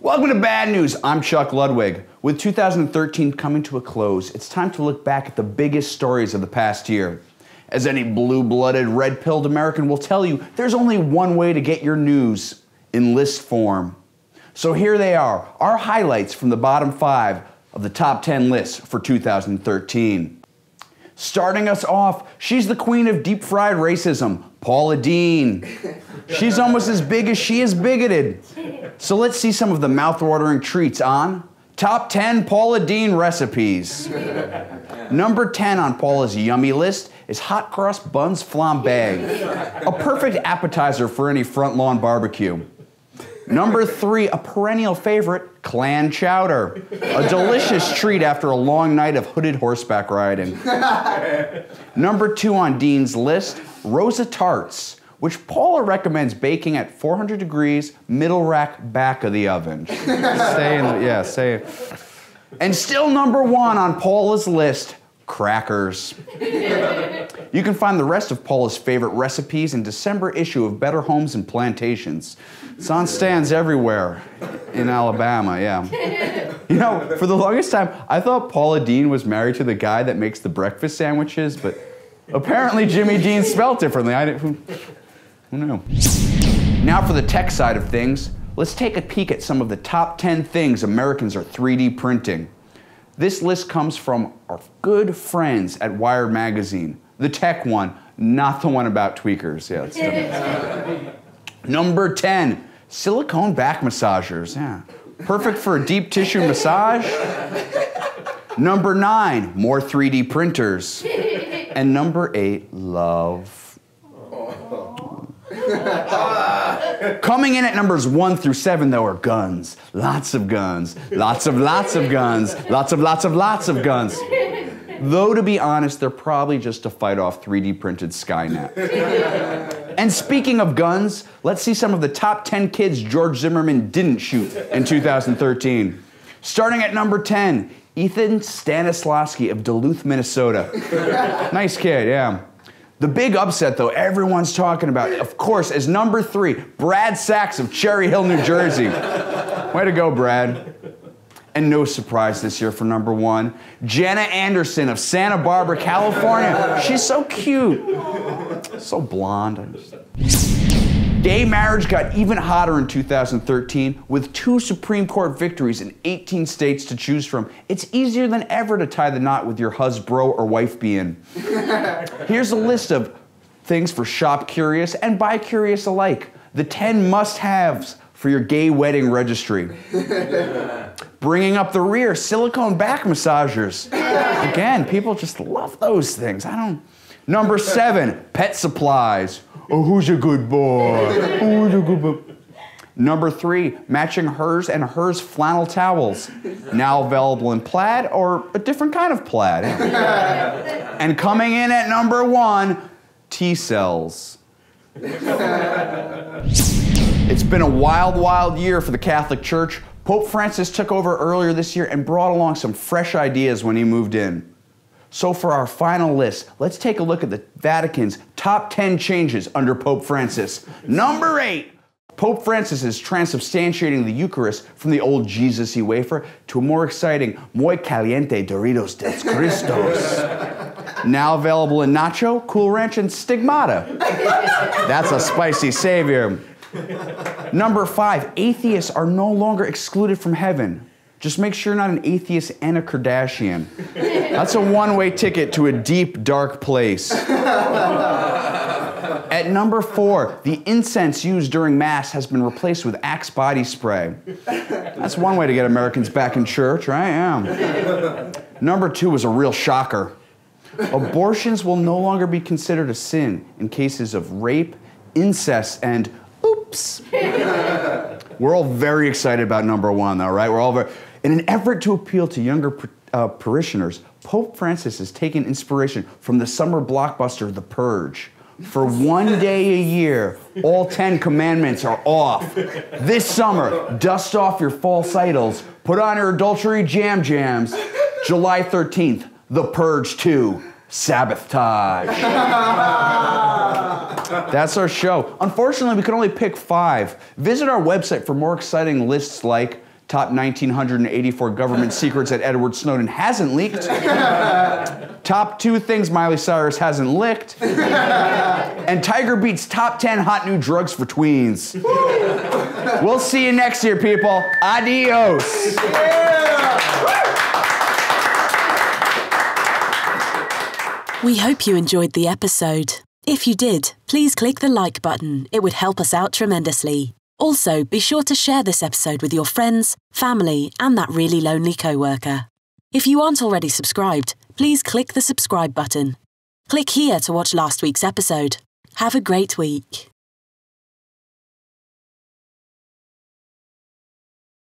Welcome to Bad News. I'm Chuck Ludwig. With 2013 coming to a close, it's time to look back at the biggest stories of the past year. As any blue-blooded, red-pilled American will tell you, there's only one way to get your news: in list form. So here they are, our highlights from the bottom 5 of the top 10 lists for 2013. Starting us off, she's the queen of deep-fried racism, Paula Deen. She's almost as big as she is bigoted. So let's see some of the mouth-watering treats on Top 10 Paula Deen Recipes. Number 10 on Paula's yummy list is hot cross buns flambé, a perfect appetizer for any front lawn barbecue. Number 3, a perennial favorite, clan chowder, a delicious treat after a long night of hooded horseback riding. Number 2 on Dean's list, Rosa Tarts, which Paula recommends baking at 400 degrees, middle rack back of the oven. Say it. And still number 1 on Paula's list, crackers. You can find the rest of Paula's favorite recipes in December issue of Better Homes and Plantations. It's on stands everywhere in Alabama, yeah. You know, for the longest time, I thought Paula Deen was married to the guy that makes the breakfast sandwiches, but apparently Jimmy Dean spelled differently. Who knew? Now for the tech side of things, let's take a peek at some of the top 10 things Americans are 3D printing. This list comes from our good friends at Wired Magazine. The tech one, not the one about tweakers. Yeah, it's different. Number 10, silicone back massagers. Yeah, perfect for a deep tissue massage. Number 9, more 3D printers. And number 8, love. Coming in at numbers 1 through 7, though, are guns. Lots of guns. Lots of guns. Lots of guns. Though, to be honest, they're probably just to fight off 3D printed Skynet. And speaking of guns, let's see some of the top 10 kids George Zimmerman didn't shoot in 2013. Starting at number 10, Ethan Stanislavski of Duluth, Minnesota. Nice kid, yeah. The big upset, though, everyone's talking about, of course, is number 3, Brad Sachs of Cherry Hill, New Jersey. Way to go, Brad. And no surprise this year for number 1, Jenna Anderson of Santa Barbara, California. She's so cute. So blonde. Gay marriage got even hotter in 2013 with 2 Supreme Court victories in 18 states to choose from. It's easier than ever to tie the knot with your husbro or wife-be-in. Here's a list of things for shop curious and bi curious alike. The 10 must-haves for your gay wedding registry. Bringing up the rear, silicone back massagers. Again, people just love those things. Number 7, pet supplies. Oh, who's a good boy? Who's a good boy? Number 3, matching hers and hers flannel towels. Now available in plaid or a different kind of plaid. And coming in at number 1, T-cells. It's been a wild, wild year for the Catholic Church. Pope Francis took over earlier this year and brought along some fresh ideas when he moved in. So for our final list, let's take a look at the Vatican's top 10 changes under Pope Francis. Number 8, Pope Francis is transubstantiating the Eucharist from the old Jesus-y wafer to a more exciting Muy Caliente Doritos de Cristos. Now available in Nacho, Cool Ranch, and Stigmata. That's a spicy savior. Number 5, atheists are no longer excluded from heaven. Just make sure you're not an atheist and a Kardashian. That's a one-way ticket to a deep, dark place. At number 4, the incense used during Mass has been replaced with Axe body spray. That's one way to get Americans back in church, right? Yeah. Number 2 is a real shocker. Abortions will no longer be considered a sin in cases of rape, incest, and oops. We're all very excited about number 1, though, right? We're all very... In an effort to appeal to younger parishioners, Pope Francis has taken inspiration from the summer blockbuster The Purge. For one day a year, all 10 commandments are off. This summer, dust off your false idols, put on your adultery jams. July 13th, The Purge 2, Sabbath-tage. That's our show. Unfortunately, we can only pick 5. Visit our website for more exciting lists like Top 1,984 government secrets that Edward Snowden hasn't leaked. Top 2 things Miley Cyrus hasn't licked. And Tiger Beat's top 10 hot new drugs for tweens. We'll see you next year, people. Adios. We hope you enjoyed the episode. If you did, please click the like button. It would help us out tremendously. Also, be sure to share this episode with your friends, family, and that really lonely coworker. If you aren't already subscribed, please click the subscribe button. Click here to watch last week's episode. Have a great week.